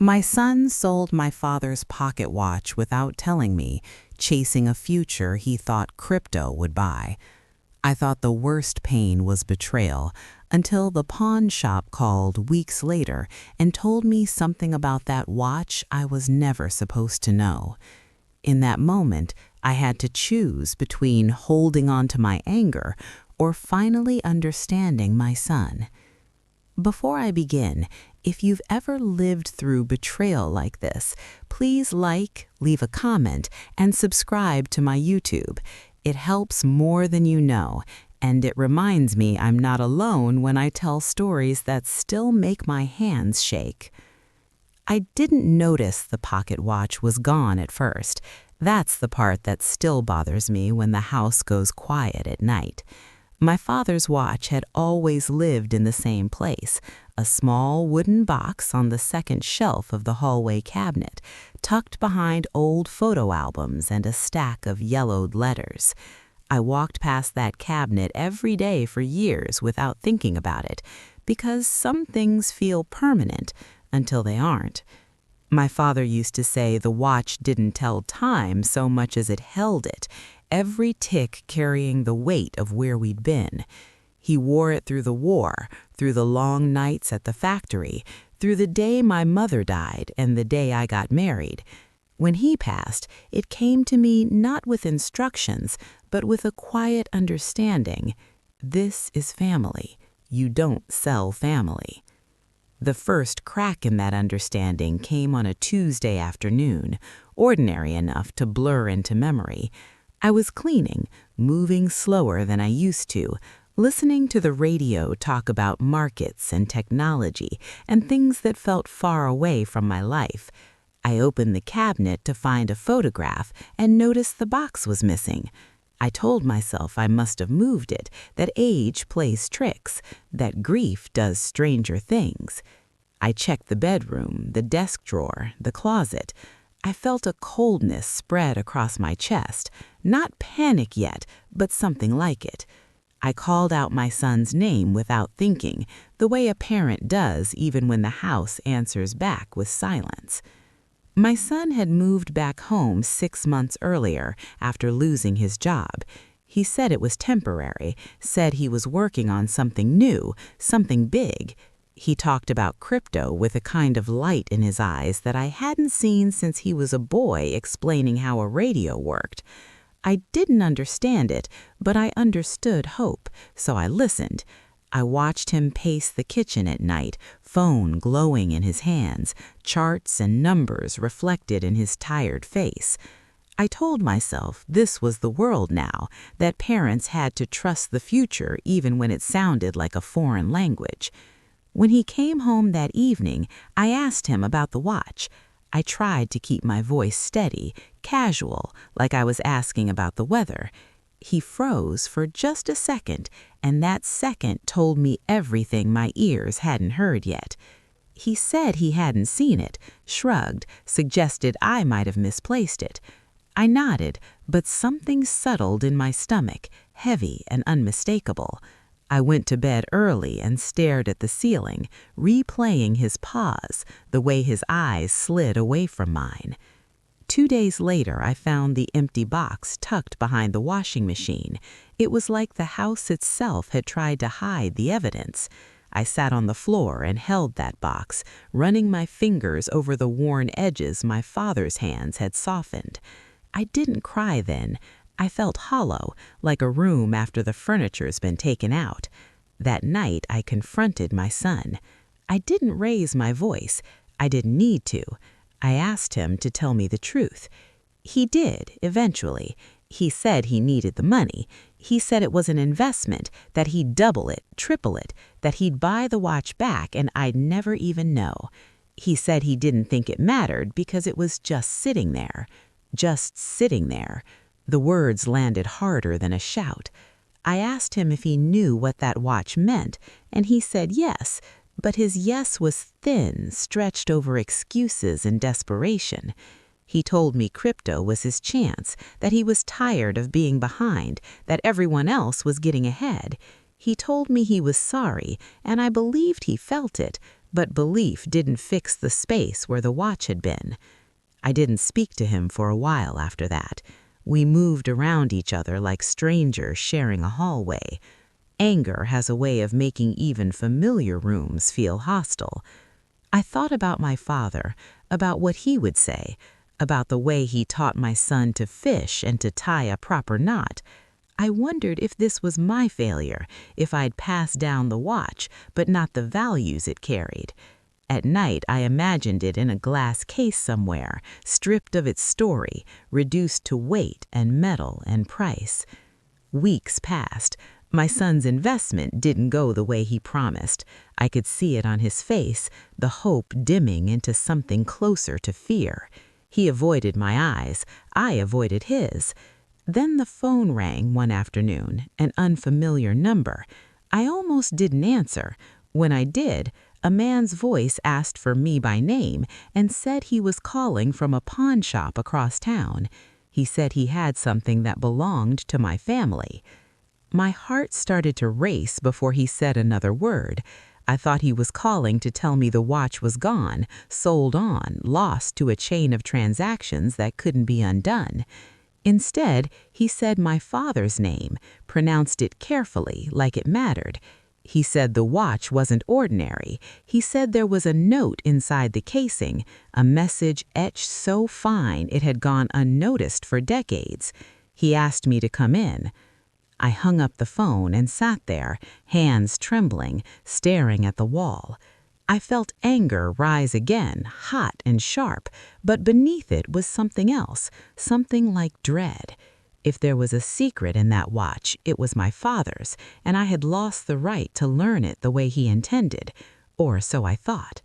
My son sold my father's pocket watch without telling me, chasing a future he thought crypto would buy. I thought the worst pain was betrayal until the pawn shop called weeks later and told me something about that watch I was never supposed to know. In that moment, I had to choose between holding on to my anger or finally understanding my son. Before I begin, if you've ever lived through betrayal like this, please like, leave a comment, and subscribe to my YouTube. It helps more than you know, and it reminds me I'm not alone when I tell stories that still make my hands shake. I didn't notice the pocket watch was gone at first. That's the part that still bothers me when the house goes quiet at night. My father's watch had always lived in the same place, a small wooden box on the second shelf of the hallway cabinet, tucked behind old photo albums and a stack of yellowed letters. I walked past that cabinet every day for years without thinking about it, because some things feel permanent until they aren't. My father used to say the watch didn't tell time so much as it held it, every tick carrying the weight of where we'd been. He wore it through the war, through the long nights at the factory, through the day my mother died and the day I got married. When he passed, it came to me not with instructions, but with a quiet understanding. This is family. You don't sell family. The first crack in that understanding came on a Tuesday afternoon, ordinary enough to blur into memory. I was cleaning, moving slower than I used to, listening to the radio talk about markets and technology and things that felt far away from my life. I opened the cabinet to find a photograph and noticed the box was missing. I told myself I must have moved it, that age plays tricks, that grief does stranger things. I checked the bedroom, the desk drawer, the closet. I felt a coldness spread across my chest, not panic yet, but something like it. I called out my son's name without thinking, the way a parent does even when the house answers back with silence. My son had moved back home 6 months earlier after losing his job. He said it was temporary, said he was working on something new, something big. He talked about crypto with a kind of light in his eyes that I hadn't seen since he was a boy explaining how a radio worked. I didn't understand it, but I understood hope, so I listened. I watched him pace the kitchen at night, phone glowing in his hands, charts and numbers reflected in his tired face. I told myself this was the world now, that parents had to trust the future even when it sounded like a foreign language. When he came home that evening, I asked him about the watch. I tried to keep my voice steady, casual, like I was asking about the weather. He froze for just a second, and that second told me everything my ears hadn't heard yet. He said he hadn't seen it, shrugged, suggested I might have misplaced it. I nodded, but something settled in my stomach, heavy and unmistakable. I went to bed early and stared at the ceiling, replaying his pause, the way his eyes slid away from mine. 2 days later, I found the empty box tucked behind the washing machine. It was like the house itself had tried to hide the evidence. I sat on the floor and held that box, running my fingers over the worn edges my father's hands had softened. I didn't cry then. I felt hollow, like a room after the furniture's been taken out. That night, I confronted my son. I didn't raise my voice. I didn't need to. I asked him to tell me the truth. He did, eventually. He said he needed the money. He said it was an investment, that he'd double it, triple it, that he'd buy the watch back and I'd never even know. He said he didn't think it mattered because it was just sitting there. Just sitting there. The words landed harder than a shout. I asked him if he knew what that watch meant, and he said yes, but his yes was thin, stretched over excuses and desperation. He told me crypto was his chance, that he was tired of being behind, that everyone else was getting ahead. He told me he was sorry, and I believed he felt it, But belief didn't fix the space where the watch had been. I didn't speak to him for a while after that. We moved around each other like strangers sharing a hallway. Anger has a way of making even familiar rooms feel hostile. I thought about my father, about what he would say, about the way he taught my son to fish and to tie a proper knot. I wondered if this was my failure, if I'd passed down the watch, but not the values it carried. At night, I imagined it in a glass case somewhere, stripped of its story, reduced to weight and metal and price. Weeks passed. My son's investment didn't go the way he promised. I could see it on his face, the hope dimming into something closer to fear. He avoided my eyes. I avoided his. Then the phone rang one afternoon, an unfamiliar number. I almost didn't answer. When I did, a man's voice asked for me by name and said he was calling from a pawn shop across town. He said he had something that belonged to my family. My heart started to race before he said another word. I thought he was calling to tell me the watch was gone, sold on, lost to a chain of transactions that couldn't be undone. Instead, he said my father's name, pronounced it carefully, like it mattered. He said the watch wasn't ordinary. He said there was a note inside the casing, a message etched so fine it had gone unnoticed for decades. He asked me to come in. I hung up the phone and sat there, hands trembling, staring at the wall. I felt anger rise again, hot and sharp, but beneath it was something else, something like dread. If there was a secret in that watch, it was my father's, and I had lost the right to learn it the way he intended, or so I thought.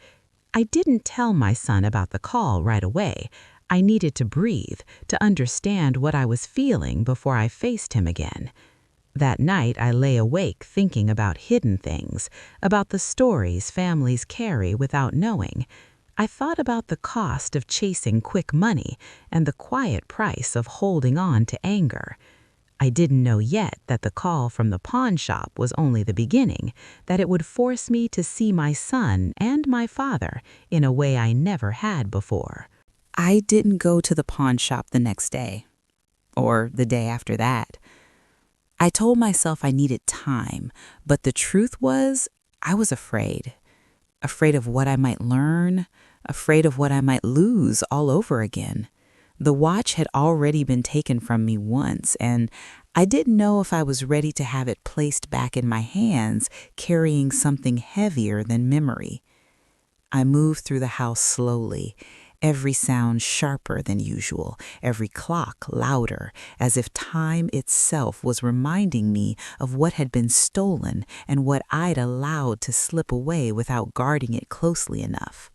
I didn't tell my son about the call right away. I needed to breathe, to understand what I was feeling before I faced him again. That night, I lay awake thinking about hidden things, about the stories families carry without knowing. I thought about the cost of chasing quick money and the quiet price of holding on to anger. I didn't know yet that the call from the pawn shop was only the beginning, that it would force me to see my son and my father in a way I never had before. I didn't go to the pawn shop the next day, or the day after that. I told myself I needed time, but the truth was, I was afraid. Afraid of what I might learn, afraid of what I might lose all over again. The watch had already been taken from me once, and I didn't know if I was ready to have it placed back in my hands, carrying something heavier than memory. I moved through the house slowly, every sound sharper than usual, every clock louder, as if time itself was reminding me of what had been stolen and what I'd allowed to slip away without guarding it closely enough.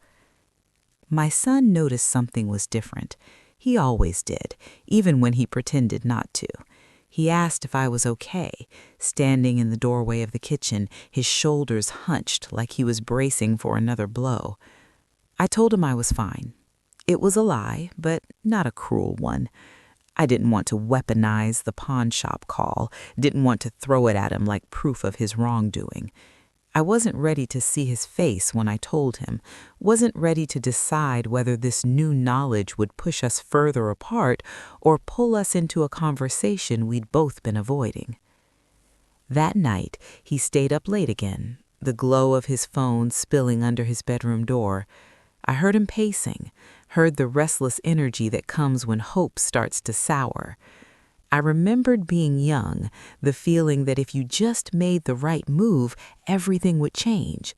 My son noticed something was different. He always did, even when he pretended not to. He asked if I was okay, standing in the doorway of the kitchen, his shoulders hunched like he was bracing for another blow. I told him I was fine. It was a lie, but not a cruel one. I didn't want to weaponize the pawn shop call, didn't want to throw it at him like proof of his wrongdoing. I wasn't ready to see his face when I told him, wasn't ready to decide whether this new knowledge would push us further apart or pull us into a conversation we'd both been avoiding. That night, he stayed up late again, the glow of his phone spilling under his bedroom door. I heard him pacing, heard the restless energy that comes when hope starts to sour. I remembered being young, the feeling that if you just made the right move, everything would change.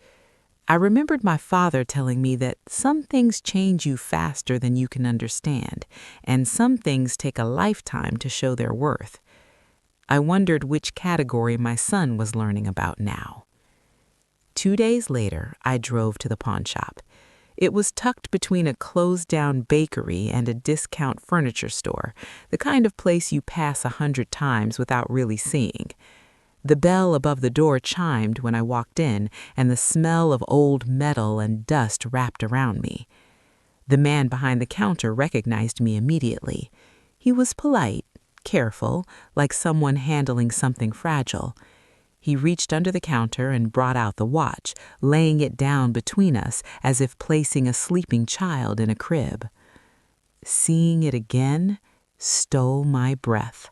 I remembered my father telling me that some things change you faster than you can understand, and some things take a lifetime to show their worth. I wondered which category my son was learning about now. 2 days later, I drove to the pawn shop. It was tucked between a closed-down bakery and a discount furniture store, the kind of place you pass 100 times without really seeing. The bell above the door chimed when I walked in, and the smell of old metal and dust wrapped around me. The man behind the counter recognized me immediately. He was polite, careful, like someone handling something fragile. He reached under the counter and brought out the watch, laying it down between us as if placing a sleeping child in a crib. Seeing it again stole my breath.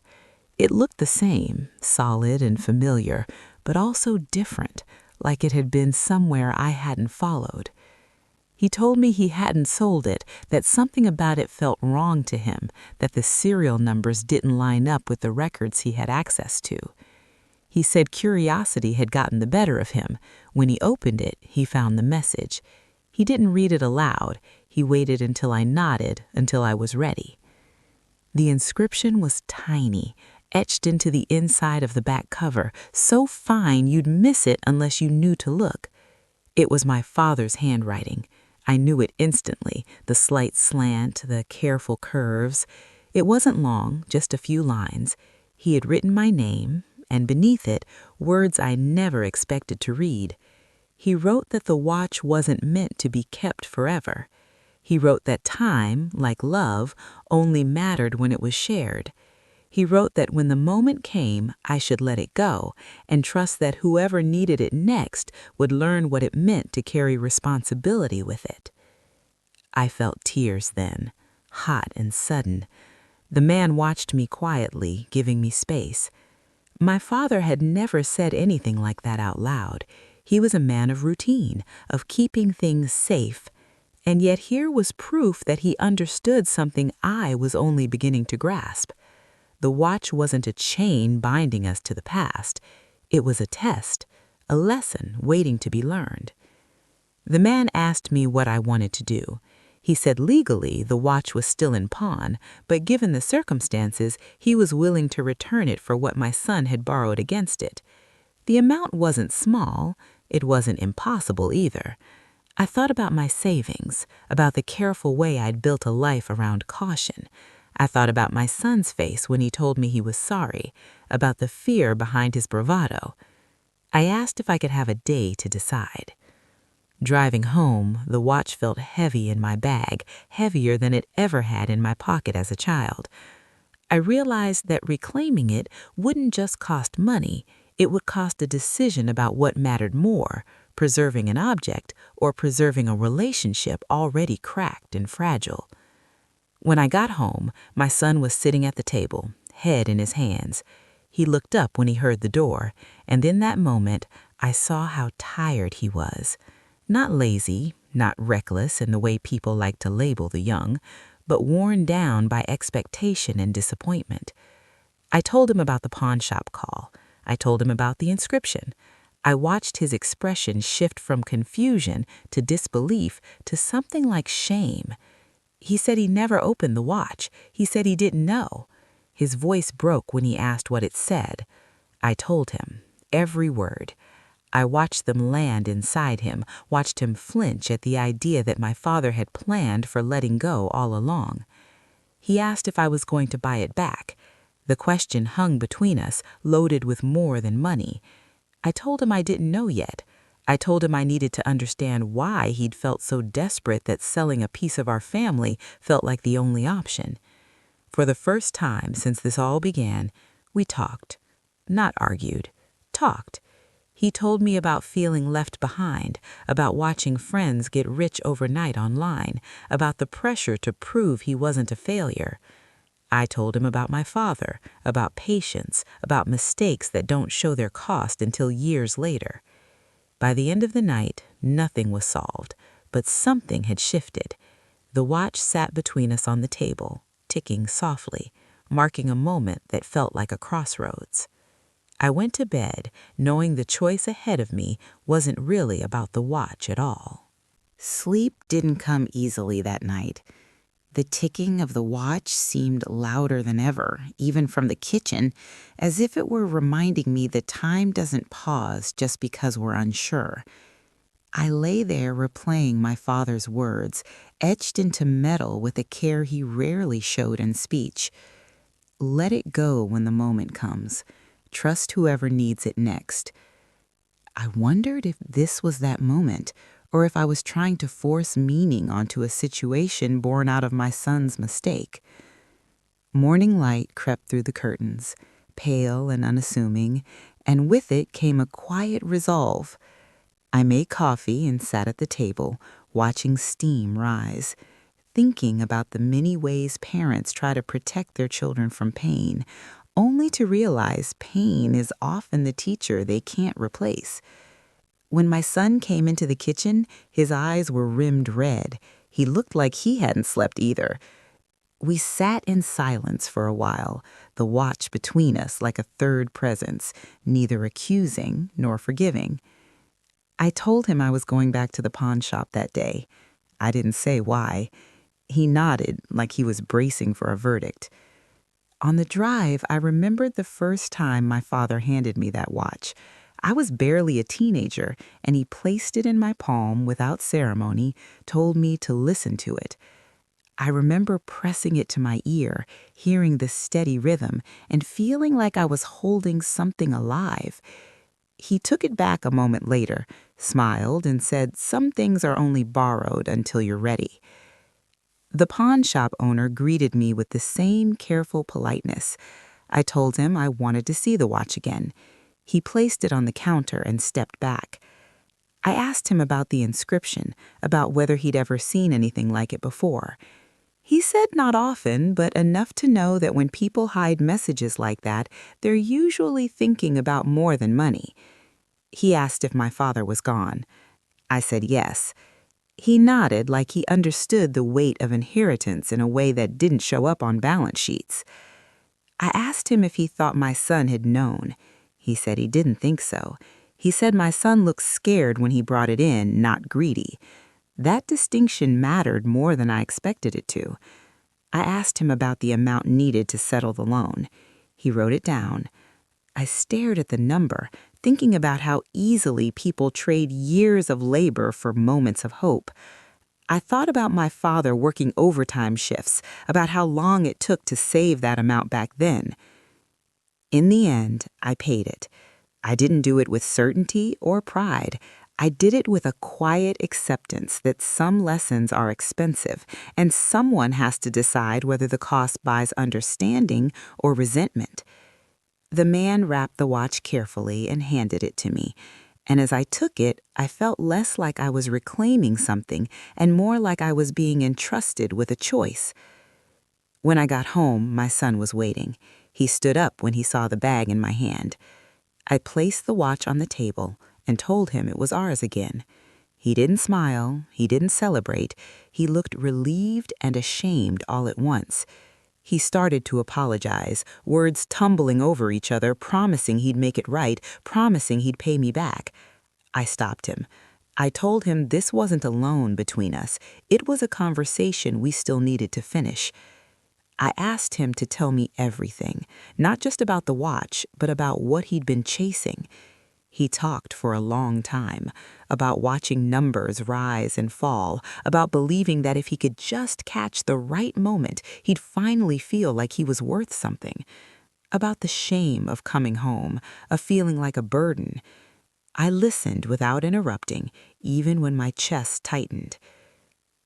It looked the same, solid and familiar, but also different, like it had been somewhere I hadn't followed. He told me he hadn't sold it, that something about it felt wrong to him, that the serial numbers didn't line up with the records he had access to. He said curiosity had gotten the better of him. When he opened it, he found the message. He didn't read it aloud. He waited until I nodded, until I was ready. The inscription was tiny, etched into the inside of the back cover, so fine you'd miss it unless you knew to look. It was my father's handwriting. I knew it instantly, the slight slant, the careful curves. It wasn't long, just a few lines. He had written my name, and beneath it, words I never expected to read. He wrote that the watch wasn't meant to be kept forever. He wrote that time, like love, only mattered when it was shared. He wrote that when the moment came, I should let it go and trust that whoever needed it next would learn what it meant to carry responsibility with it. I felt tears then, hot and sudden. The man watched me quietly, giving me space. My father had never said anything like that out loud. He was a man of routine, of keeping things safe, and yet here was proof that he understood something I was only beginning to grasp. The watch wasn't a chain binding us to the past. It was a test, a lesson waiting to be learned. The man asked me what I wanted to do. He said legally the watch was still in pawn, but given the circumstances, he was willing to return it for what my son had borrowed against it. The amount wasn't small. It wasn't impossible either. I thought about my savings, about the careful way I'd built a life around caution. I thought about my son's face when he told me he was sorry, about the fear behind his bravado. I asked if I could have a day to decide. Driving home, the watch felt heavy in my bag, heavier than it ever had in my pocket as a child. I realized that reclaiming it wouldn't just cost money, it would cost a decision about what mattered more, preserving an object or preserving a relationship already cracked and fragile. When I got home, my son was sitting at the table, head in his hands. He looked up when he heard the door, and in that moment, I saw how tired he was. Not lazy, not reckless in the way people like to label the young, but worn down by expectation and disappointment. I told him about the pawn shop call. I told him about the inscription. I watched his expression shift from confusion to disbelief to something like shame. He said he never opened the watch. He said he didn't know. His voice broke when he asked what it said. I told him, every word. I watched them land inside him, watched him flinch at the idea that my father had planned for letting go all along. He asked if I was going to buy it back. The question hung between us, loaded with more than money. I told him I didn't know yet. I told him I needed to understand why he'd felt so desperate that selling a piece of our family felt like the only option. For the first time since this all began, we talked. Not argued. Talked. He told me about feeling left behind, about watching friends get rich overnight online, about the pressure to prove he wasn't a failure. I told him about my father, about patience, about mistakes that don't show their cost until years later. By the end of the night, nothing was solved, but something had shifted. The watch sat between us on the table, ticking softly, marking a moment that felt like a crossroads. I went to bed knowing the choice ahead of me wasn't really about the watch at all. Sleep didn't come easily that night. The ticking of the watch seemed louder than ever, even from the kitchen, as if it were reminding me that time doesn't pause just because we're unsure. I lay there replaying my father's words, etched into metal with a care he rarely showed in speech. Let it go when the moment comes. Trust whoever needs it next. I wondered if this was that moment, or if I was trying to force meaning onto a situation born out of my son's mistake. Morning light crept through the curtains, pale and unassuming, and with it came a quiet resolve. I made coffee and sat at the table, watching steam rise, thinking about the many ways parents try to protect their children from pain, only to realize pain is often the teacher they can't replace. When my son came into the kitchen, his eyes were rimmed red. He looked like he hadn't slept either. We sat in silence for a while, the watch between us like a third presence, neither accusing nor forgiving. I told him I was going back to the pawn shop that day. I didn't say why. He nodded like he was bracing for a verdict. On the drive, I remembered the first time my father handed me that watch. I was barely a teenager, and he placed it in my palm without ceremony, told me to listen to it. I remember pressing it to my ear, hearing the steady rhythm, and feeling like I was holding something alive. He took it back a moment later, smiled, and said, "Some things are only borrowed until you're ready." The pawn shop owner greeted me with the same careful politeness. I told him I wanted to see the watch again. He placed it on the counter and stepped back. I asked him about the inscription, about whether he'd ever seen anything like it before. He said not often, but enough to know that when people hide messages like that, they're usually thinking about more than money. He asked if my father was gone. I said yes. He nodded like he understood the weight of inheritance in a way that didn't show up on balance sheets. I asked him if he thought my son had known. He said he didn't think so. He said my son looked scared when he brought it in, not greedy. That distinction mattered more than I expected it to. I asked him about the amount needed to settle the loan. He wrote it down. I stared at the number, thinking about how easily people trade years of labor for moments of hope. I thought about my father working overtime shifts, about how long it took to save that amount back then. In the end, I paid it. I didn't do it with certainty or pride. I did it with a quiet acceptance that some lessons are expensive, and someone has to decide whether the cost buys understanding or resentment. The man wrapped the watch carefully and handed it to me, and as I took it, I felt less like I was reclaiming something and more like I was being entrusted with a choice. When I got home, my son was waiting. He stood up when he saw the bag in my hand. I placed the watch on the table and told him it was ours again. He didn't smile, he didn't celebrate. He looked relieved and ashamed all at once. He started to apologize, words tumbling over each other, promising he'd make it right, promising he'd pay me back. I stopped him. I told him this wasn't a loan between us. It was a conversation we still needed to finish. I asked him to tell me everything, not just about the watch, but about what he'd been chasing. He talked for a long time, about watching numbers rise and fall, about believing that if he could just catch the right moment, he'd finally feel like he was worth something, about the shame of coming home, of feeling like a burden. I listened without interrupting, even when my chest tightened.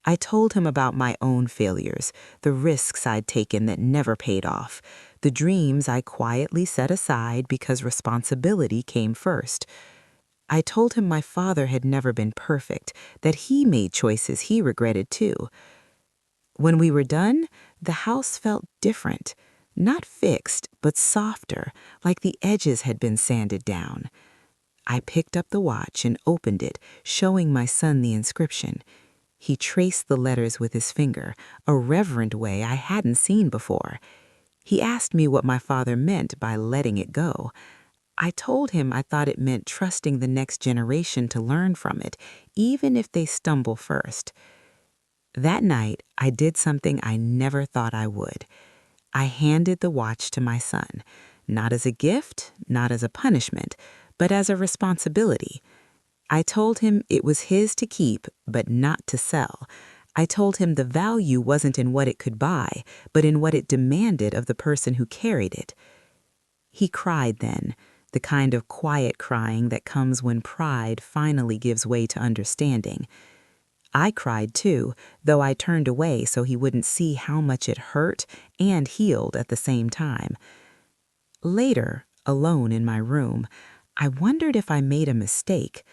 I told him about my own failures, the risks I'd taken that never paid off, the dreams I quietly set aside because responsibility came first. I told him my father had never been perfect, that he made choices he regretted too. When we were done, the house felt different, not fixed, but softer, like the edges had been sanded down. I picked up the watch and opened it, showing my son the inscription. He traced the letters with his finger, a reverent way I hadn't seen before. He asked me what my father meant by letting it go. I told him I thought it meant trusting the next generation to learn from it, even if they stumble first. That night, I did something I never thought I would. I handed the watch to my son, not as a gift, not as a punishment, but as a responsibility. I told him it was his to keep, but not to sell. I told him the value wasn't in what it could buy, but in what it demanded of the person who carried it. He cried then, the kind of quiet crying that comes when pride finally gives way to understanding. I cried too, though I turned away so he wouldn't see how much it hurt and healed at the same time. Later, alone in my room. I wondered if I made a mistake.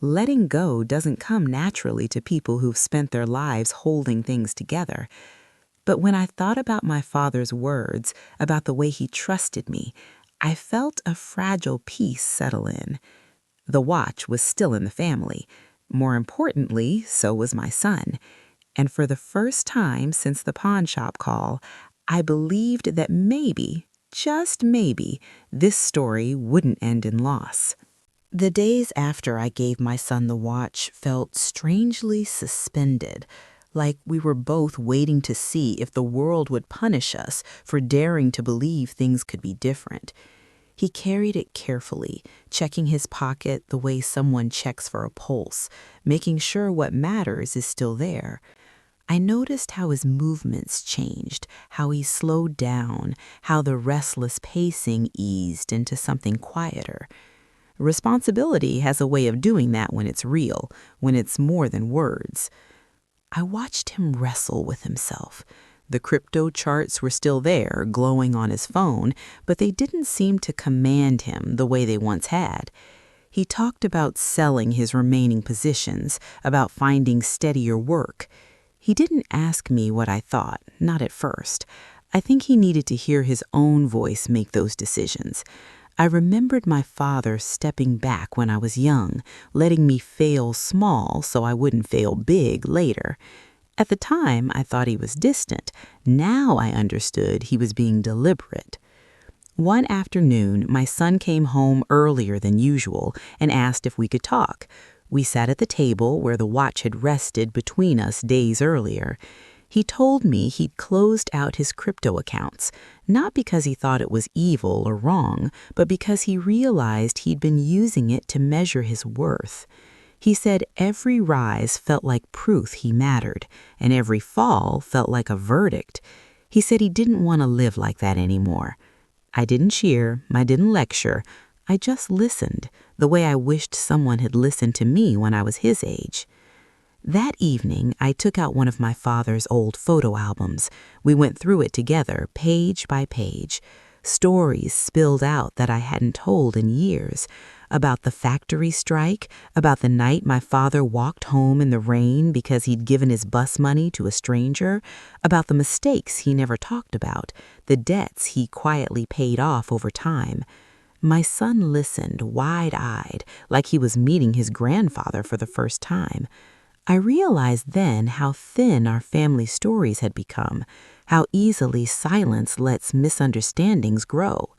Letting go doesn't come naturally to people who've spent their lives holding things together. But when I thought about my father's words, about the way he trusted me, I felt a fragile peace settle in. The watch was still in the family. More importantly, so was my son. And for the first time since the pawn shop call, I believed that maybe, just maybe, this story wouldn't end in loss. The days after I gave my son the watch felt strangely suspended, like we were both waiting to see if the world would punish us for daring to believe things could be different. He carried it carefully, checking his pocket the way someone checks for a pulse, making sure what matters is still there. I noticed how his movements changed, how he slowed down, how the restless pacing eased into something quieter. Responsibility has a way of doing that when it's real, when it's more than words. I watched him wrestle with himself. The crypto charts were still there, glowing on his phone, but they didn't seem to command him the way they once had. He talked about selling his remaining positions, about finding steadier work. He didn't ask me what I thought, not at first. I think he needed to hear his own voice make those decisions. I remembered my father stepping back when I was young, letting me fail small so I wouldn't fail big later. At the time, I thought he was distant. Now I understood he was being deliberate. One afternoon, my son came home earlier than usual and asked if we could talk. We sat at the table where the watch had rested between us days earlier. He told me he'd closed out his crypto accounts, not because he thought it was evil or wrong, but because he realized he'd been using it to measure his worth. He said every rise felt like proof he mattered, and every fall felt like a verdict. He said he didn't want to live like that anymore. I didn't cheer, I didn't lecture. I just listened, the way I wished someone had listened to me when I was his age. That evening, I took out one of my father's old photo albums. We went through it together, page by page. Stories spilled out that I hadn't told in years. About the factory strike, about the night my father walked home in the rain because he'd given his bus money to a stranger, about the mistakes he never talked about, the debts he quietly paid off over time. My son listened, wide-eyed, like he was meeting his grandfather for the first time. I realized then how thin our family stories had become, how easily silence lets misunderstandings grow.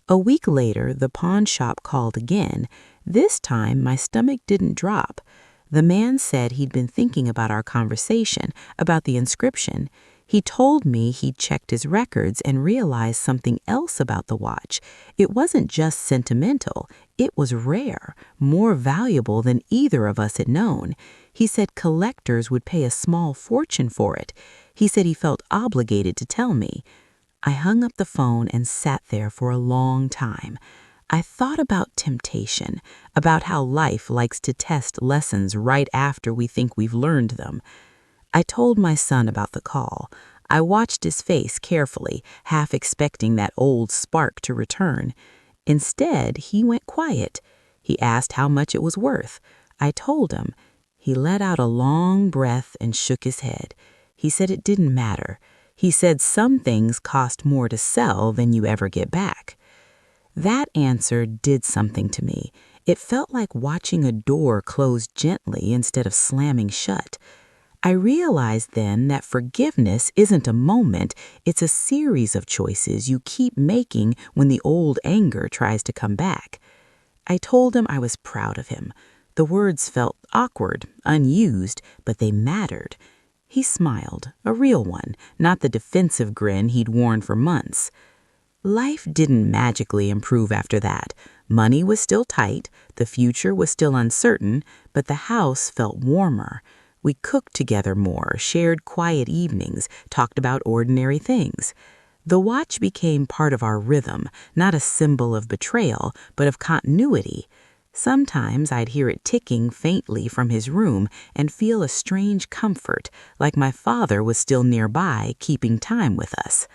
A week later, the pawn shop called again. This time, my stomach didn't drop. The man said he'd been thinking about our conversation, about the inscription. He told me he'd checked his records and realized something else about the watch. It wasn't just sentimental. It was rare, more valuable than either of us had known. He said collectors would pay a small fortune for it. He said he felt obligated to tell me. I hung up the phone and sat there for a long time. I thought about temptation, about how life likes to test lessons right after we think we've learned them. I told my son about the call. I watched his face carefully, half expecting that old spark to return. Instead, he went quiet. He asked how much it was worth. I told him. He let out a long breath and shook his head. He said it didn't matter. He said some things cost more to sell than you ever get back. That answer did something to me. It felt like watching a door close gently instead of slamming shut. I realized then that forgiveness isn't a moment, it's a series of choices you keep making when the old anger tries to come back. I told him I was proud of him. The words felt awkward, unused, but they mattered. He smiled, a real one, not the defensive grin he'd worn for months. Life didn't magically improve after that. Money was still tight, the future was still uncertain, but the house felt warmer. We cooked together more, shared quiet evenings, talked about ordinary things. The watch became part of our rhythm, not a symbol of betrayal, but of continuity. Sometimes I'd hear it ticking faintly from his room and feel a strange comfort, like my father was still nearby, keeping time with us.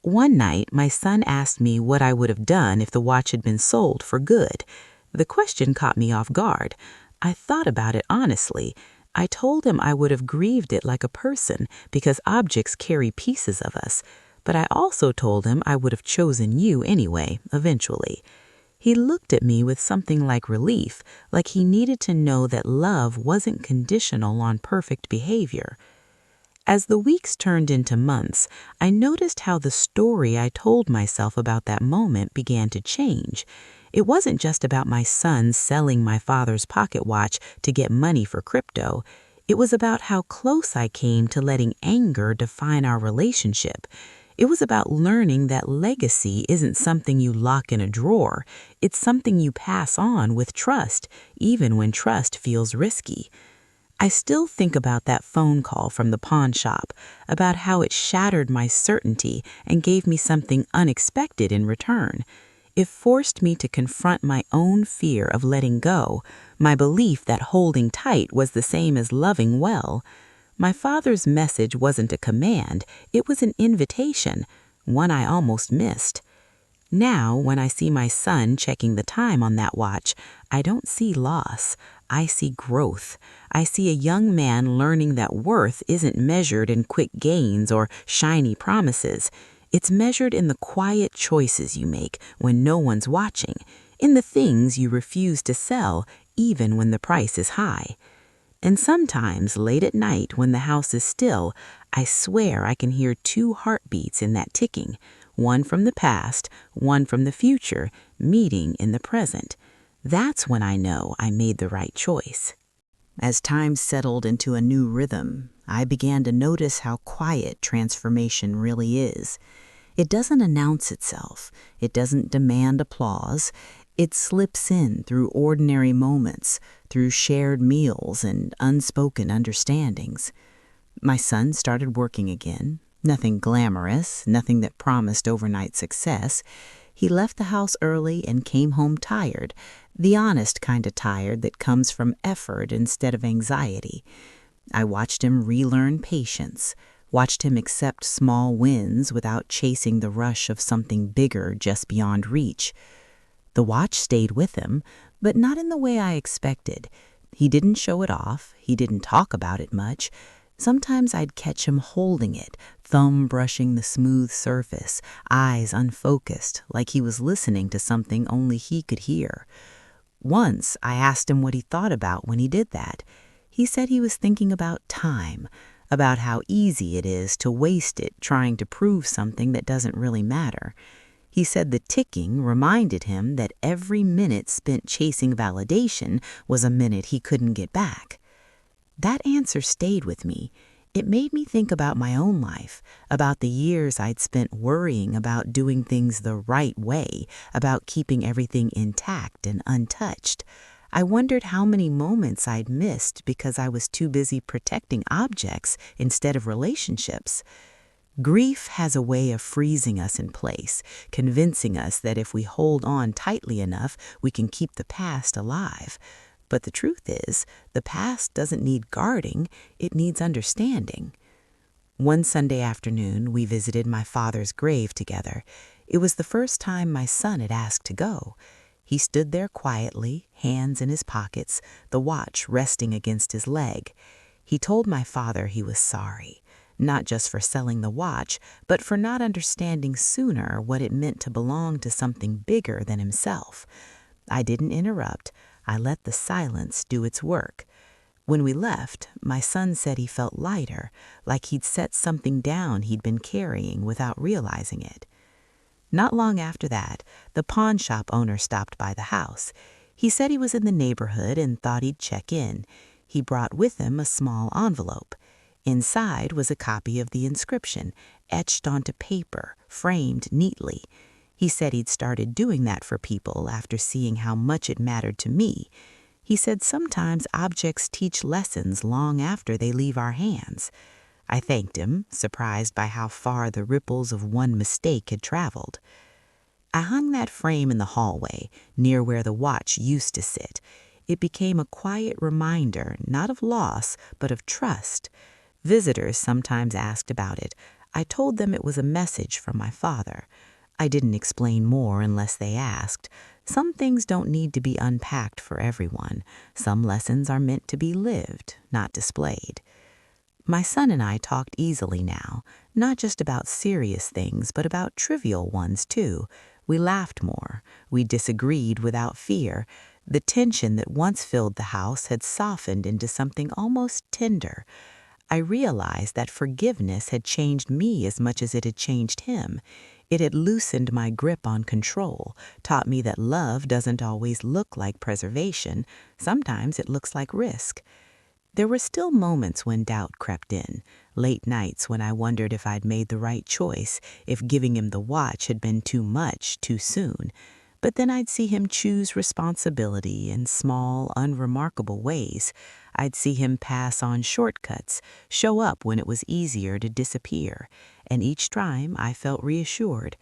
One night, my son asked me what I would have done if the watch had been sold for good. The question caught me off guard. I thought about it honestly. I told him I would have grieved it like a person because objects carry pieces of us. But I also told him I would have chosen you anyway, eventually. He looked at me with something like relief, like he needed to know that love wasn't conditional on perfect behavior. As the weeks turned into months, I noticed how the story I told myself about that moment began to change. It wasn't just about my son selling my father's pocket watch to get money for crypto. It was about how close I came to letting anger define our relationship. It was about learning that legacy isn't something you lock in a drawer. It's something you pass on with trust, even when trust feels risky. I still think about that phone call from the pawn shop, about how it shattered my certainty and gave me something unexpected in return. It forced me to confront my own fear of letting go, my belief that holding tight was the same as loving well. My father's message wasn't a command, it was an invitation, one I almost missed. Now, when I see my son checking the time on that watch, I don't see loss. I see growth. I see a young man learning that worth isn't measured in quick gains or shiny promises. It's measured in the quiet choices you make when no one's watching, in the things you refuse to sell even when the price is high. And sometimes, late at night when the house is still, I swear I can hear two heartbeats in that ticking, one from the past, one from the future, meeting in the present. That's when I know I made the right choice. As time settled into a new rhythm, I began to notice how quiet transformation really is. It doesn't announce itself. It doesn't demand applause. It slips in through ordinary moments, through shared meals and unspoken understandings. My son started working again. Nothing glamorous, nothing that promised overnight success. He left the house early and came home tired, the honest kind of tired that comes from effort instead of anxiety. I watched him relearn patience, watched him accept small wins without chasing the rush of something bigger just beyond reach. The watch stayed with him, but not in the way I expected. He didn't show it off. He didn't talk about it much. Sometimes I'd catch him holding it, thumb brushing the smooth surface, eyes unfocused, like he was listening to something only he could hear. Once I asked him what he thought about when he did that. He said he was thinking about time, about how easy it is to waste it trying to prove something that doesn't really matter. He said the ticking reminded him that every minute spent chasing validation was a minute he couldn't get back. That answer stayed with me. It made me think about my own life, about the years I'd spent worrying about doing things the right way, about keeping everything intact and untouched. I wondered how many moments I'd missed because I was too busy protecting objects instead of relationships. Grief has a way of freezing us in place, convincing us that if we hold on tightly enough, we can keep the past alive. But the truth is, the past doesn't need guarding, it needs understanding. One Sunday afternoon, we visited my father's grave together. It was the first time my son had asked to go. He stood there quietly, hands in his pockets, the watch resting against his leg. He told my father he was sorry, not just for selling the watch, but for not understanding sooner what it meant to belong to something bigger than himself. I didn't interrupt. I let the silence do its work. When we left, my son said he felt lighter, like he'd set something down he'd been carrying without realizing it. Not long after that, the pawn shop owner stopped by the house. He said he was in the neighborhood and thought he'd check in. He brought with him a small envelope. Inside was a copy of the inscription, etched onto paper, framed neatly. He said he'd started doing that for people after seeing how much it mattered to me. He said sometimes objects teach lessons long after they leave our hands. I thanked him, surprised by how far the ripples of one mistake had traveled. I hung that frame in the hallway, near where the watch used to sit. It became a quiet reminder, not of loss, but of trust. Visitors sometimes asked about it. I told them it was a message from my father. I didn't explain more unless they asked. Some things don't need to be unpacked for everyone. Some lessons are meant to be lived, not displayed. My son and I talked easily now, not just about serious things, but about trivial ones too. We laughed more. We disagreed without fear. The tension that once filled the house had softened into something almost tender. I realized that forgiveness had changed me as much as it had changed him. It had loosened my grip on control, taught me that love doesn't always look like preservation. Sometimes it looks like risk. There were still moments when doubt crept in, late nights when I wondered if I'd made the right choice, if giving him the watch had been too much too soon. But then I'd see him choose responsibility in small, unremarkable ways. I'd see him pass on shortcuts, show up when it was easier to disappear, and each time I felt reassured.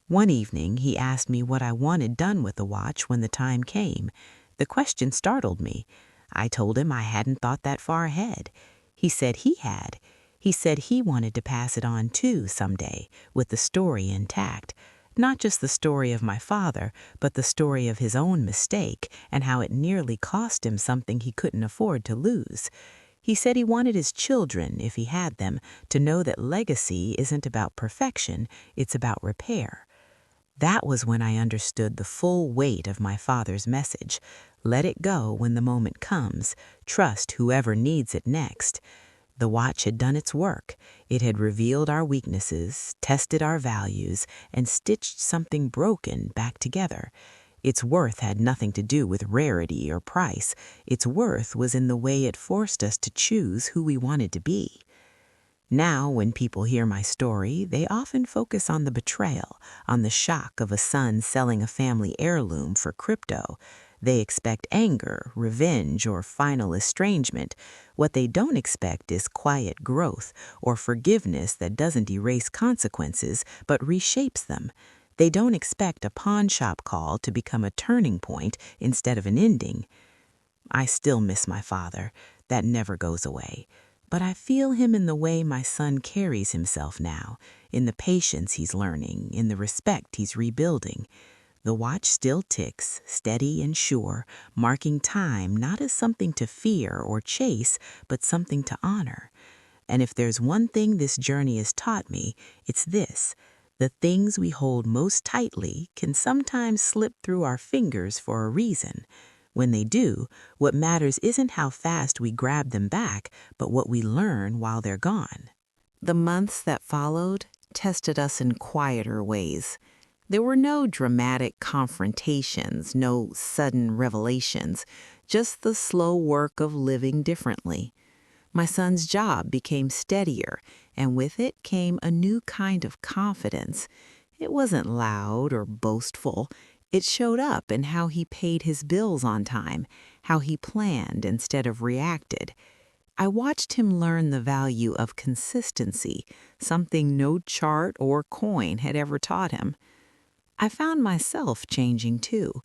One evening, he asked me what I wanted done with the watch when the time came. The question startled me. I told him I hadn't thought that far ahead. He said he had. He said he wanted to pass it on too someday, with the story intact. Not just the story of my father, but the story of his own mistake and how it nearly cost him something he couldn't afford to lose. He said he wanted his children, if he had them, to know that legacy isn't about perfection, it's about repair. That was when I understood the full weight of my father's message. Let it go when the moment comes. Trust whoever needs it next. The watch had done its work. It had revealed our weaknesses, tested our values, and stitched something broken back together. Its worth had nothing to do with rarity or price. Its worth was in the way it forced us to choose who we wanted to be. Now, when people hear my story, they often focus on the betrayal, on the shock of a son selling a family heirloom for crypto. They expect anger, revenge, or final estrangement. What they don't expect is quiet growth or forgiveness that doesn't erase consequences but reshapes them. They don't expect a pawn shop call to become a turning point instead of an ending. I still miss my father. That never goes away. But I feel him in the way my son carries himself now, in the patience he's learning, in the respect he's rebuilding. The watch still ticks, steady and sure, marking time not as something to fear or chase, but something to honor. And if there's one thing this journey has taught me, it's this. The things we hold most tightly can sometimes slip through our fingers for a reason. When they do, what matters isn't how fast we grab them back, but what we learn while they're gone. The months that followed tested us in quieter ways. There were no dramatic confrontations, no sudden revelations, just the slow work of living differently. My son's job became steadier, and with it came a new kind of confidence. It wasn't loud or boastful. It showed up in how he paid his bills on time, how he planned instead of reacted. I watched him learn the value of consistency, something no chart or coin had ever taught him. I found myself changing too.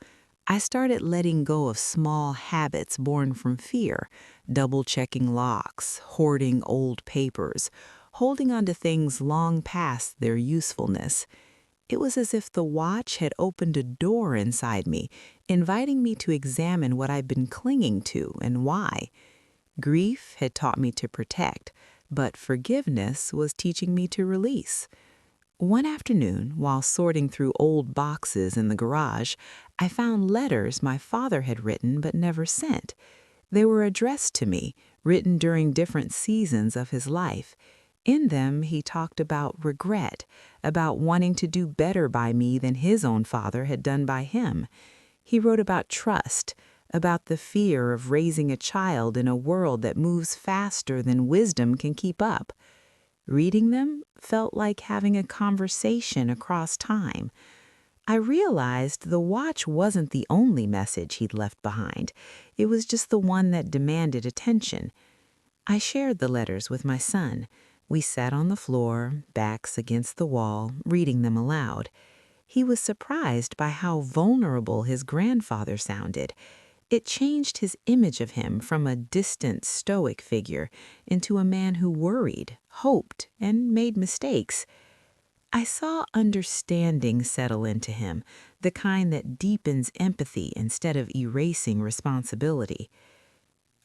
I started letting go of small habits born from fear, double-checking locks, hoarding old papers, holding on to things long past their usefulness. It was as if the watch had opened a door inside me, inviting me to examine what I'd been clinging to and why. Grief had taught me to protect, but forgiveness was teaching me to release. One afternoon, while sorting through old boxes in the garage, I found letters my father had written but never sent. They were addressed to me, written during different seasons of his life. In them, he talked about regret, about wanting to do better by me than his own father had done by him. He wrote about trust, about the fear of raising a child in a world that moves faster than wisdom can keep up. Reading them felt like having a conversation across time. I realized the watch wasn't the only message he'd left behind. It was just the one that demanded attention. I shared the letters with my son. We sat on the floor, backs against the wall, reading them aloud. He was surprised by how vulnerable his grandfather sounded. It changed his image of him from a distant, stoic figure into a man who worried, hoped, and made mistakes. I saw understanding settle into him, the kind that deepens empathy instead of erasing responsibility.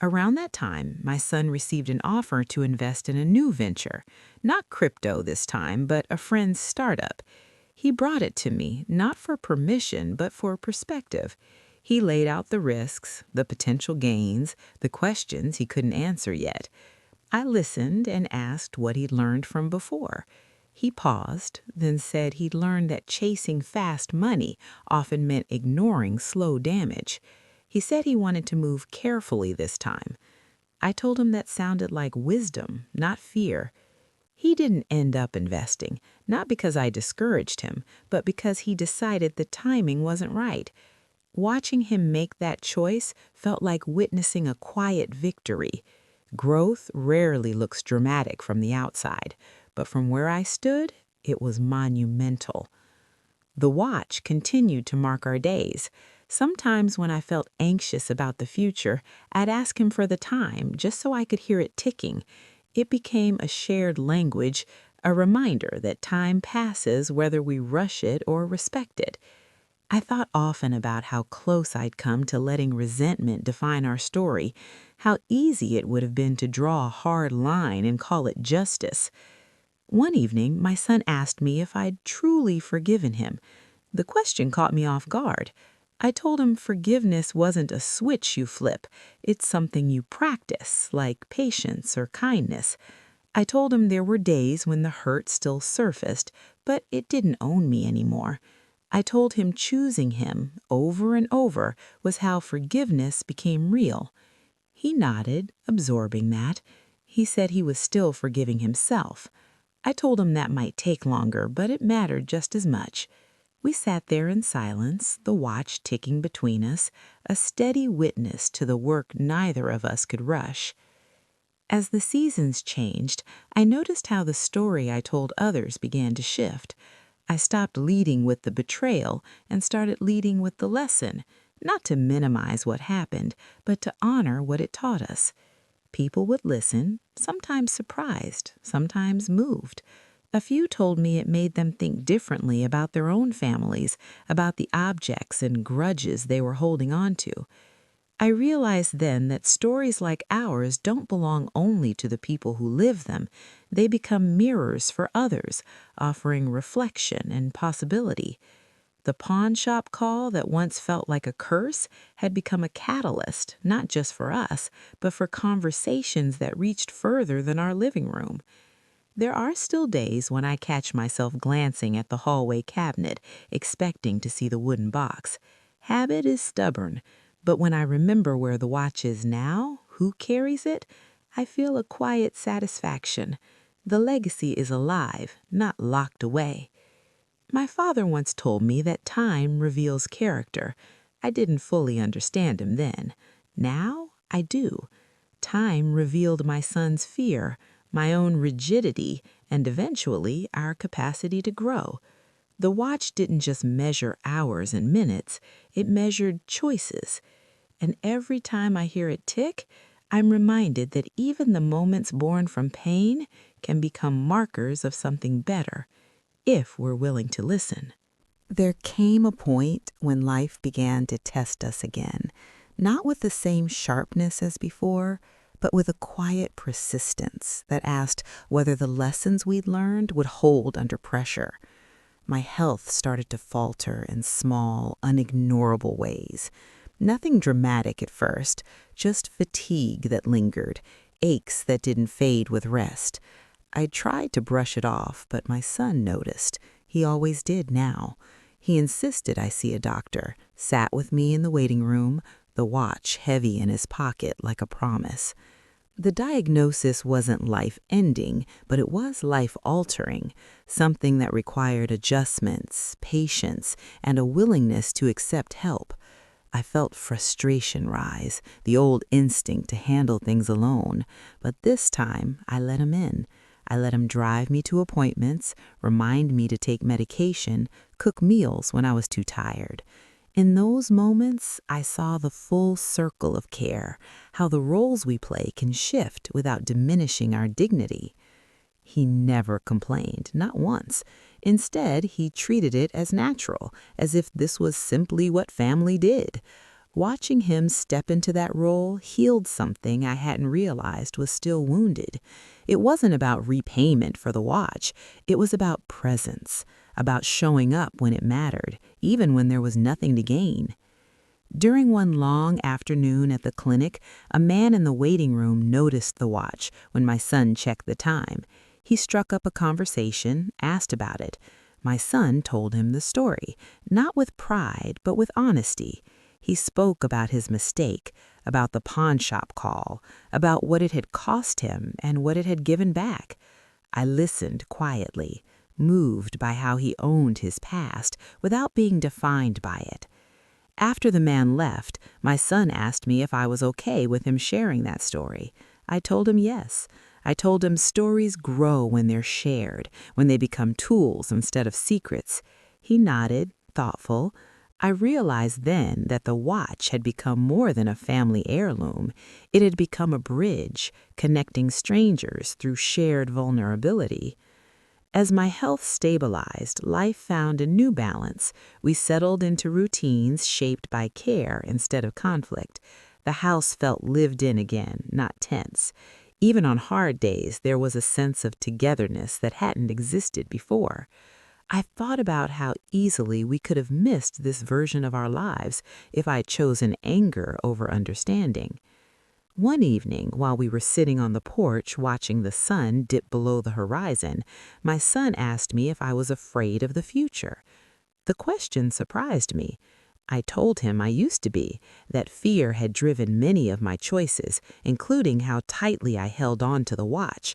Around that time, my son received an offer to invest in a new venture, not crypto this time, but a friend's startup. He brought it to me, not for permission, but for perspective. He laid out the risks, the potential gains, the questions he couldn't answer yet. I listened and asked what he'd learned from before. He paused, then said he'd learned that chasing fast money often meant ignoring slow damage. He said he wanted to move carefully this time. I told him that sounded like wisdom, not fear. He didn't end up investing, not because I discouraged him, but because he decided the timing wasn't right. Watching him make that choice felt like witnessing a quiet victory. Growth rarely looks dramatic from the outside, but from where I stood, it was monumental. The watch continued to mark our days. Sometimes when I felt anxious about the future, I'd ask him for the time just so I could hear it ticking. It became a shared language, a reminder that time passes whether we rush it or respect it. I thought often about how close I'd come to letting resentment define our story, how easy it would have been to draw a hard line and call it justice. One evening, my son asked me if I'd truly forgiven him. The question caught me off guard. I told him forgiveness wasn't a switch you flip. It's something you practice, like patience or kindness. I told him there were days when the hurt still surfaced, but it didn't own me anymore. I told him choosing him over and over was how forgiveness became real. He nodded, absorbing that. He said he was still forgiving himself. I told him that might take longer, but it mattered just as much. We sat there in silence, the watch ticking between us, a steady witness to the work neither of us could rush. As the seasons changed, I noticed how the story I told others began to shift. I stopped leading with the betrayal and started leading with the lesson, not to minimize what happened, but to honor what it taught us. People would listen, sometimes surprised, sometimes moved. A few told me it made them think differently about their own families, about the objects and grudges they were holding on to. I realized then that stories like ours don't belong only to the people who live them. They become mirrors for others, offering reflection and possibility. The pawn shop call that once felt like a curse had become a catalyst, not just for us, but for conversations that reached further than our living room. There are still days when I catch myself glancing at the hallway cabinet, expecting to see the wooden box. Habit is stubborn, but when I remember where the watch is now, who carries it, I feel a quiet satisfaction. The legacy is alive, not locked away. My father once told me that time reveals character. I didn't fully understand him then. Now I do. Time revealed my son's fear, my own rigidity, and eventually our capacity to grow. The watch didn't just measure hours and minutes, it measured choices. And every time I hear it tick, I'm reminded that even the moments born from pain can become markers of something better, if we're willing to listen. There came a point when life began to test us again, not with the same sharpness as before, but with a quiet persistence that asked whether the lessons we'd learned would hold under pressure. My health started to falter in small, unignorable ways. Nothing dramatic at first, just fatigue that lingered, aches that didn't fade with rest. I tried to brush it off, but my son noticed. He always did now. He insisted I see a doctor, sat with me in the waiting room, the watch heavy in his pocket like a promise. The diagnosis wasn't life-ending, but it was life-altering, something that required adjustments, patience, and a willingness to accept help. I felt frustration rise, the old instinct to handle things alone, but this time I let him in. I let him drive me to appointments, remind me to take medication, cook meals when I was too tired. In those moments, I saw the full circle of care, how the roles we play can shift without diminishing our dignity. He never complained, not once. Instead, he treated it as natural, as if this was simply what family did. Watching him step into that role healed something I hadn't realized was still wounded. It wasn't about repayment for the watch. It was about presence, about showing up when it mattered, even when there was nothing to gain. During one long afternoon at the clinic, a man in the waiting room noticed the watch when my son checked the time. He struck up a conversation, asked about it. My son told him the story, not with pride, but with honesty. He spoke about his mistake, about the pawn shop call, about what it had cost him and what it had given back. I listened quietly, moved by how he owned his past without being defined by it. After the man left, my son asked me if I was okay with him sharing that story. I told him yes. I told him stories grow when they're shared, when they become tools instead of secrets. He nodded, thoughtful. I realized then that the watch had become more than a family heirloom. It had become a bridge, connecting strangers through shared vulnerability. As my health stabilized, life found a new balance. We settled into routines shaped by care instead of conflict. The house felt lived in again, not tense. Even on hard days, there was a sense of togetherness that hadn't existed before. I thought about how easily we could have missed this version of our lives if I'd chosen anger over understanding. One evening, while we were sitting on the porch watching the sun dip below the horizon, my son asked me if I was afraid of the future. The question surprised me. I told him I used to be, that fear had driven many of my choices, including how tightly I held on to the watch.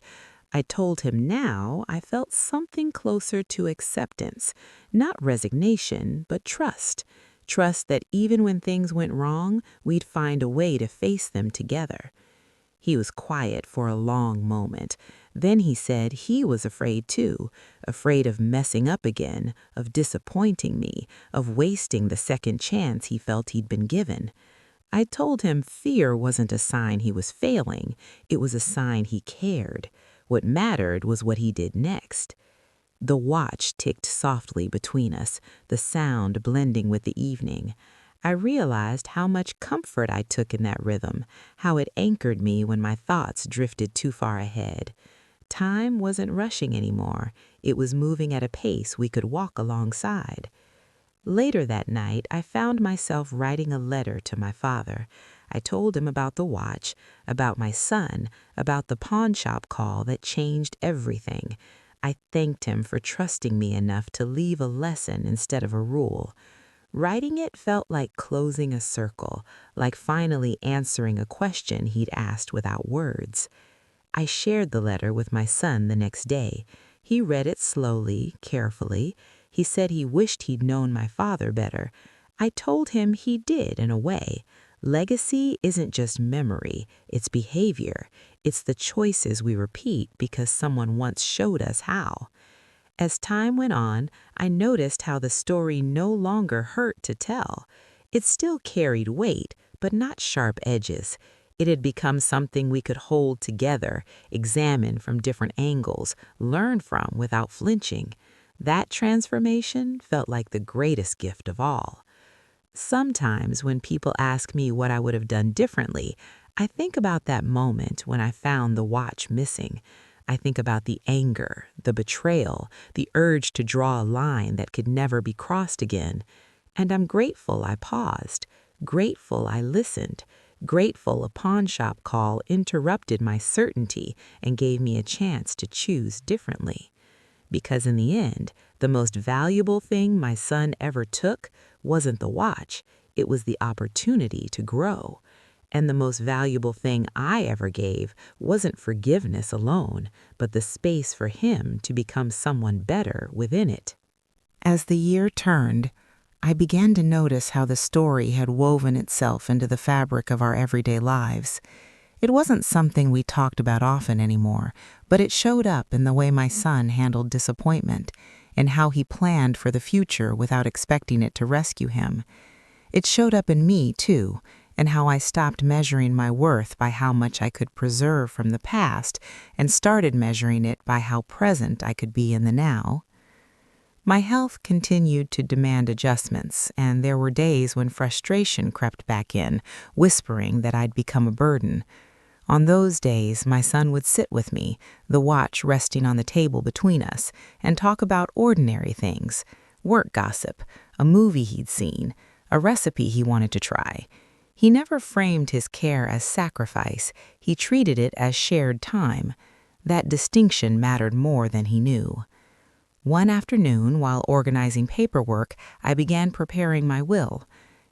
I told him now I felt something closer to acceptance, not resignation, but trust. Trust that even when things went wrong, we'd find a way to face them together. He was quiet for a long moment. Then he said he was afraid too, afraid of messing up again, of disappointing me, of wasting the second chance he felt he'd been given. I told him fear wasn't a sign he was failing, it was a sign he cared. What mattered was what he did next. The watch ticked softly between us, the sound blending with the evening. I realized how much comfort I took in that rhythm, how it anchored me when my thoughts drifted too far ahead. Time wasn't rushing anymore. It was moving at a pace we could walk alongside. Later that night, I found myself writing a letter to my father. I told him about the watch, about my son, about the pawn shop call that changed everything. I thanked him for trusting me enough to leave a lesson instead of a rule. Writing it felt like closing a circle, like finally answering a question he'd asked without words. I shared the letter with my son the next day. He read it slowly, carefully. He said he wished he'd known my father better. I told him he did in a way. Legacy isn't just memory, it's behavior. It's the choices we repeat because someone once showed us how. As time went on, I noticed how the story no longer hurt to tell. It still carried weight, but not sharp edges. It had become something we could hold together, examine from different angles, learn from without flinching. That transformation felt like the greatest gift of all. Sometimes when people ask me what I would have done differently, I think about that moment when I found the watch missing. I think about the anger, the betrayal, the urge to draw a line that could never be crossed again. And I'm grateful I paused, grateful I listened, grateful a pawn shop call interrupted my certainty and gave me a chance to choose differently. Because in the end, the most valuable thing my son ever took wasn't the watch, it was the opportunity to grow. And the most valuable thing I ever gave wasn't forgiveness alone, but the space for him to become someone better within it. As the year turned, I began to notice how the story had woven itself into the fabric of our everyday lives. It wasn't something we talked about often anymore, but it showed up in the way my son handled disappointment and how he planned for the future without expecting it to rescue him. It showed up in me, too, and how I stopped measuring my worth by how much I could preserve from the past and started measuring it by how present I could be in the now. My health continued to demand adjustments, and there were days when frustration crept back in, whispering that I'd become a burden. On those days, my son would sit with me, the watch resting on the table between us, and talk about ordinary things, work gossip, a movie he'd seen, a recipe he wanted to try. He never framed his care as sacrifice. He treated it as shared time. That distinction mattered more than he knew. One afternoon, while organizing paperwork, I began preparing my will.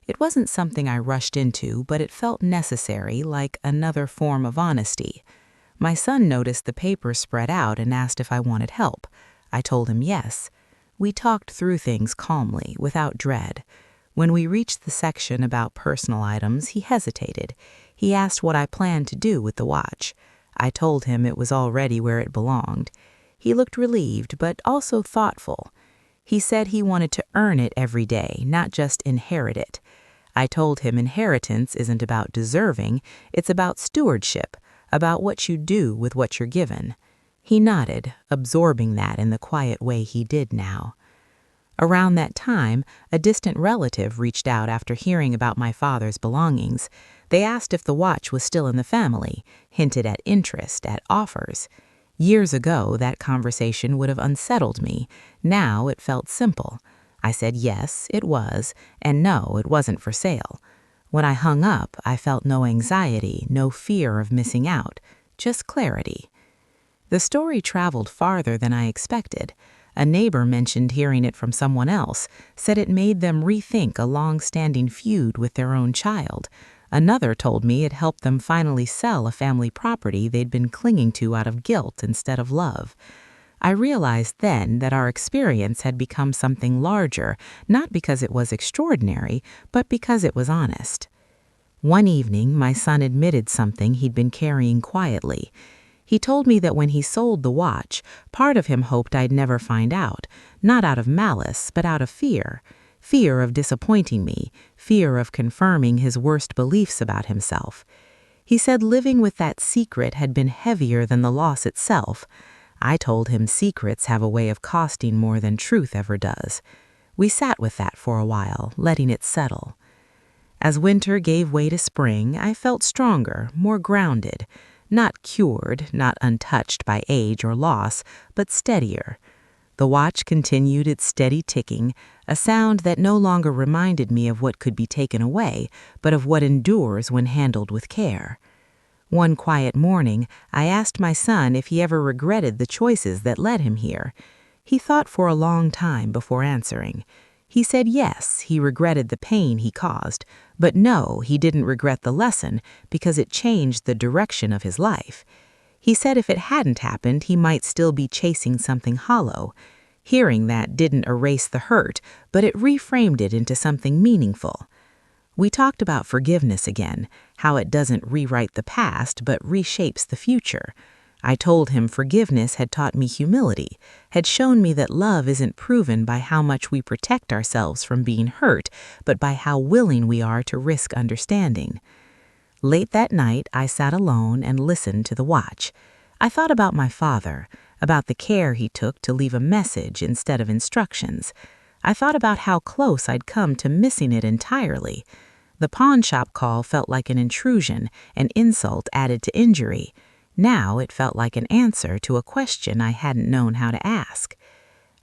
It wasn't something I rushed into, but it felt necessary, like another form of honesty. My son noticed the paper spread out and asked if I wanted help. I told him yes. We talked through things calmly, without dread. When we reached the section about personal items, he hesitated. He asked what I planned to do with the watch. I told him it was already where it belonged. He looked relieved, but also thoughtful. He said he wanted to earn it every day, not just inherit it. I told him inheritance isn't about deserving, it's about stewardship, about what you do with what you're given. He nodded, absorbing that in the quiet way he did now. Around that time, a distant relative reached out after hearing about my father's belongings. They asked if the watch was still in the family, hinted at interest, at offers. Years ago, that conversation would have unsettled me. Now it felt simple. I said yes, it was, and no, it wasn't for sale. When I hung up, I felt no anxiety, no fear of missing out, just clarity. The story traveled farther than I expected. A neighbor mentioned hearing it from someone else, said it made them rethink a long-standing feud with their own child. Another told me it helped them finally sell a family property they'd been clinging to out of guilt instead of love. I realized then that our experience had become something larger, not because it was extraordinary, but because it was honest. One evening, my son admitted something he'd been carrying quietly. He told me that when he sold the watch, part of him hoped I'd never find out, not out of malice, but out of fear. Fear of disappointing me, fear of confirming his worst beliefs about himself. He said living with that secret had been heavier than the loss itself. I told him secrets have a way of costing more than truth ever does. We sat with that for a while, letting it settle. As winter gave way to spring, I felt stronger, more grounded, not cured, not untouched by age or loss, but steadier. The watch continued its steady ticking, a sound that no longer reminded me of what could be taken away, but of what endures when handled with care. One quiet morning, I asked my son if he ever regretted the choices that led him here. He thought for a long time before answering. He said yes, he regretted the pain he caused, but no, he didn't regret the lesson because it changed the direction of his life. He said if it hadn't happened, he might still be chasing something hollow. Hearing that didn't erase the hurt, but it reframed it into something meaningful. We talked about forgiveness again, how it doesn't rewrite the past, but reshapes the future. I told him forgiveness had taught me humility, had shown me that love isn't proven by how much we protect ourselves from being hurt, but by how willing we are to risk understanding. Late that night, I sat alone and listened to the watch. I thought about my father, about the care he took to leave a message instead of instructions. I thought about how close I'd come to missing it entirely. The pawn shop call felt like an intrusion, an insult added to injury. Now it felt like an answer to a question I hadn't known how to ask.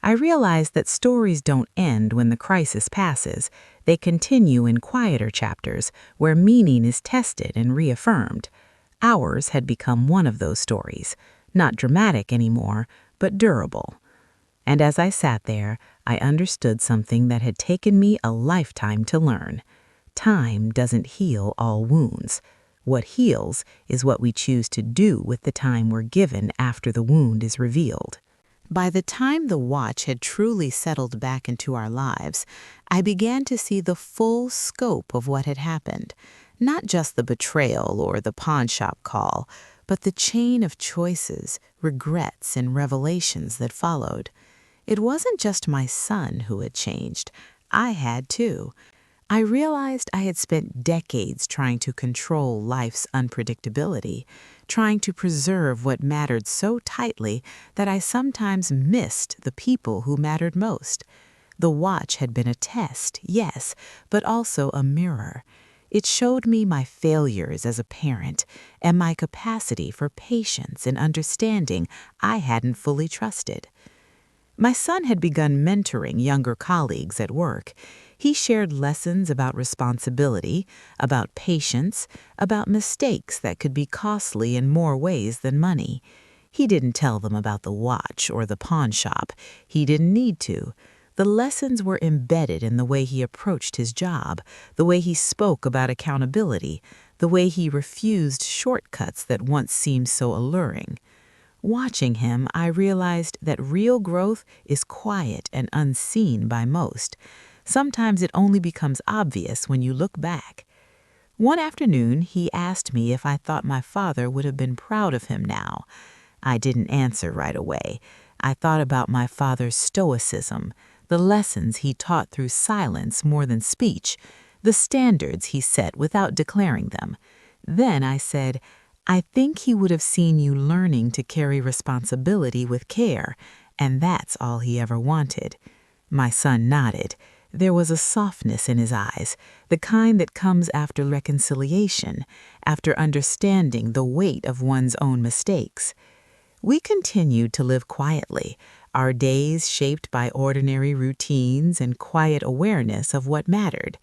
I realized that stories don't end when the crisis passes. They continue in quieter chapters where meaning is tested and reaffirmed. Ours had become one of those stories, not dramatic anymore, but durable. And as I sat there, I understood something that had taken me a lifetime to learn. Time doesn't heal all wounds. What heals is what we choose to do with the time we're given after the wound is revealed. By the time the watch had truly settled back into our lives, I began to see the full scope of what had happened. Not just the betrayal or the pawn shop call, but the chain of choices, regrets, and revelations that followed. It wasn't just my son who had changed. I had too. I realized I had spent decades trying to control life's unpredictability, trying to preserve what mattered so tightly that I sometimes missed the people who mattered most. The watch had been a test, yes, but also a mirror. It showed me my failures as a parent and my capacity for patience and understanding I hadn't fully trusted. My son had begun mentoring younger colleagues at work. He shared lessons about responsibility, about patience, about mistakes that could be costly in more ways than money. He didn't tell them about the watch or the pawn shop. He didn't need to. The lessons were embedded in the way he approached his job, the way he spoke about accountability, the way he refused shortcuts that once seemed so alluring. Watching him, I realized that real growth is quiet and unseen by most. Sometimes it only becomes obvious when you look back. One afternoon, he asked me if I thought my father would have been proud of him now. I didn't answer right away. I thought about my father's stoicism, the lessons he taught through silence more than speech, the standards he set without declaring them. Then I said, I think he would have seen you learning to carry responsibility with care, and that's all he ever wanted. My son nodded. There was a softness in his eyes, the kind that comes after reconciliation, after understanding the weight of one's own mistakes. We continued to live quietly, our days shaped by ordinary routines and quiet awareness of what mattered.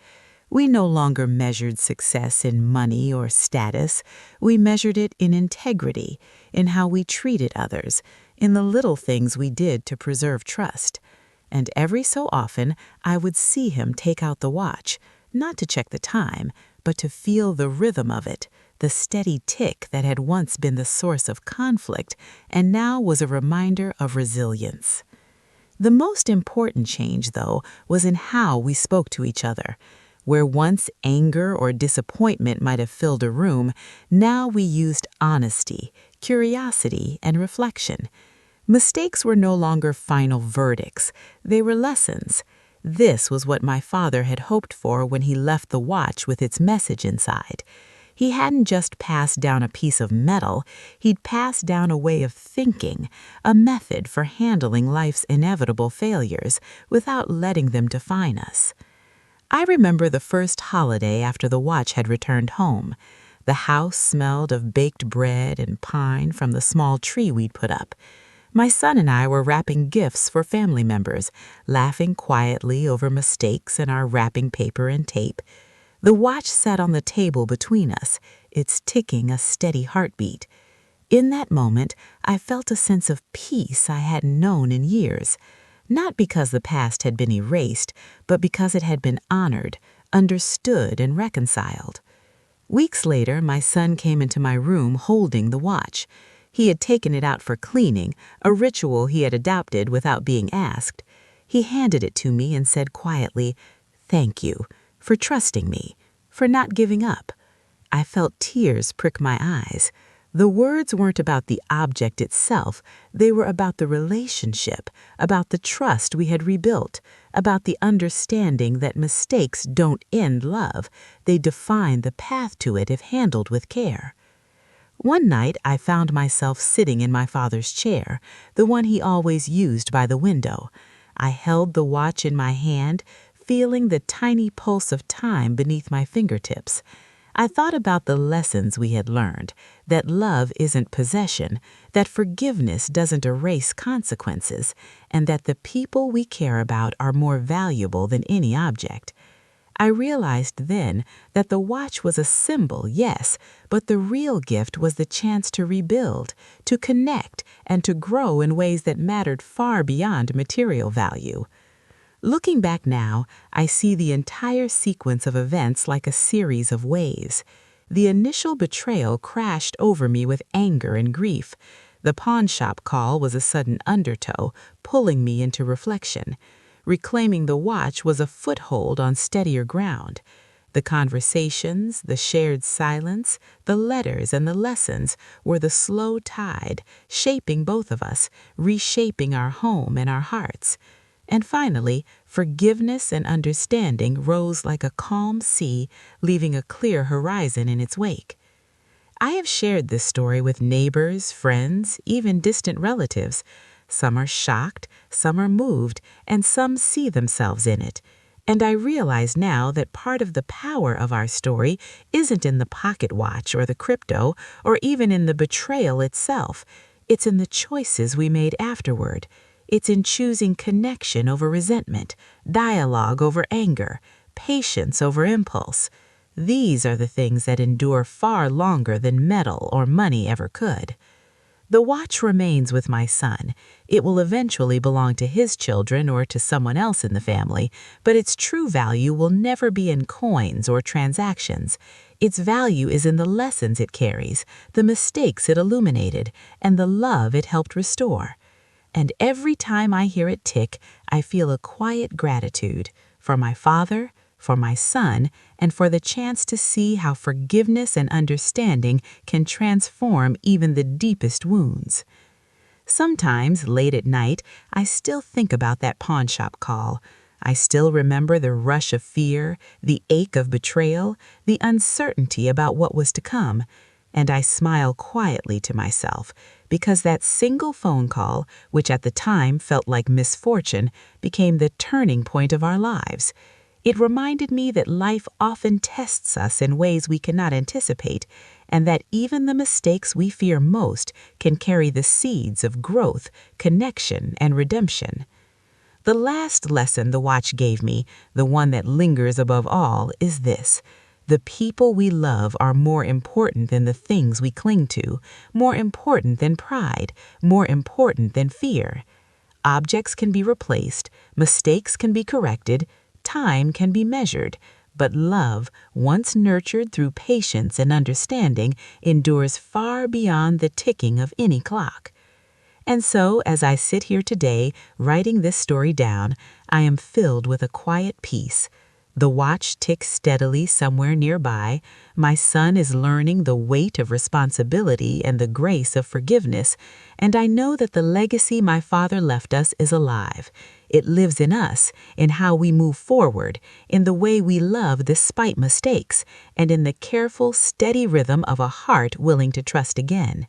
We no longer measured success in money or status. We measured it in integrity, in how we treated others, in the little things we did to preserve trust. And every so often, I would see him take out the watch, not to check the time, but to feel the rhythm of it, the steady tick that had once been the source of conflict and now was a reminder of resilience. The most important change, though, was in how we spoke to each other. Where once anger or disappointment might have filled a room, now we used honesty, curiosity, and reflection. Mistakes were no longer final verdicts. They were lessons. This was what my father had hoped for when he left the watch with its message inside. He hadn't just passed down a piece of metal, he'd passed down a way of thinking, a method for handling life's inevitable failures without letting them define us. I remember the first holiday after the watch had returned home. The house smelled of baked bread and pine from the small tree we'd put up. My son and I were wrapping gifts for family members, laughing quietly over mistakes in our wrapping paper and tape. The watch sat on the table between us, its ticking a steady heartbeat. In that moment, I felt a sense of peace I hadn't known in years. Not because the past had been erased, but because it had been honored, understood, and reconciled. Weeks later, my son came into my room holding the watch. He had taken it out for cleaning, a ritual he had adopted without being asked. He handed it to me and said quietly, "Thank you for trusting me, for not giving up." I felt tears prick my eyes. The words weren't about the object itself, they were about the relationship, about the trust we had rebuilt, about the understanding that mistakes don't end love, they define the path to it if handled with care. One night I found myself sitting in my father's chair, the one he always used by the window. I held the watch in my hand, feeling the tiny pulse of time beneath my fingertips. I thought about the lessons we had learned, that love isn't possession, that forgiveness doesn't erase consequences, and that the people we care about are more valuable than any object. I realized then that the watch was a symbol, yes, but the real gift was the chance to rebuild, to connect, and to grow in ways that mattered far beyond material value. Looking back now, I see the entire sequence of events like a series of waves. The initial betrayal crashed over me with anger and grief. The pawn shop call was a sudden undertow, pulling me into reflection. Reclaiming the watch was a foothold on steadier ground. The conversations, the shared silence, the letters, and the lessons were the slow tide, shaping both of us, reshaping our home and our hearts. And finally, forgiveness and understanding rose like a calm sea, leaving a clear horizon in its wake. I have shared this story with neighbors, friends, even distant relatives. Some are shocked, some are moved, and some see themselves in it. And I realize now that part of the power of our story isn't in the pocket watch or the crypto, or even in the betrayal itself. It's in the choices we made afterward. It's in choosing connection over resentment, dialogue over anger, patience over impulse. These are the things that endure far longer than metal or money ever could. The watch remains with my son. It will eventually belong to his children or to someone else in the family, but its true value will never be in coins or transactions. Its value is in the lessons it carries, the mistakes it illuminated, and the love it helped restore. And every time I hear it tick, I feel a quiet gratitude for my father, for my son, and for the chance to see how forgiveness and understanding can transform even the deepest wounds. Sometimes, late at night, I still think about that pawnshop call. I still remember the rush of fear, the ache of betrayal, the uncertainty about what was to come. And I smile quietly to myself, because that single phone call, which at the time felt like misfortune, became the turning point of our lives. It reminded me that life often tests us in ways we cannot anticipate, and that even the mistakes we fear most can carry the seeds of growth, connection, and redemption. The last lesson the watch gave me, the one that lingers above all, is this: the people we love are more important than the things we cling to, more important than pride, more important than fear. Objects can be replaced, mistakes can be corrected, time can be measured, but love, once nurtured through patience and understanding, endures far beyond the ticking of any clock. And so, as I sit here today, writing this story down, I am filled with a quiet peace. The watch ticks steadily somewhere nearby. My son is learning the weight of responsibility and the grace of forgiveness, and I know that the legacy my father left us is alive. It lives in us, in how we move forward, in the way we love despite mistakes, and in the careful, steady rhythm of a heart willing to trust again.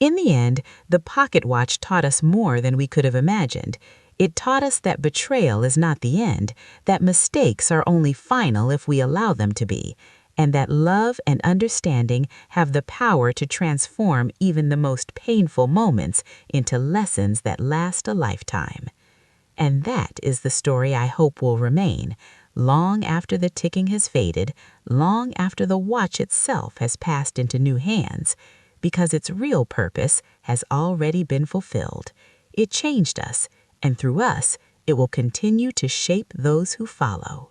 In the end, the pocket watch taught us more than we could have imagined. It taught us that betrayal is not the end, that mistakes are only final if we allow them to be, and that love and understanding have the power to transform even the most painful moments into lessons that last a lifetime. And that is the story I hope will remain, long after the ticking has faded, long after the watch itself has passed into new hands, because its real purpose has already been fulfilled. It changed us, and through us, it will continue to shape those who follow.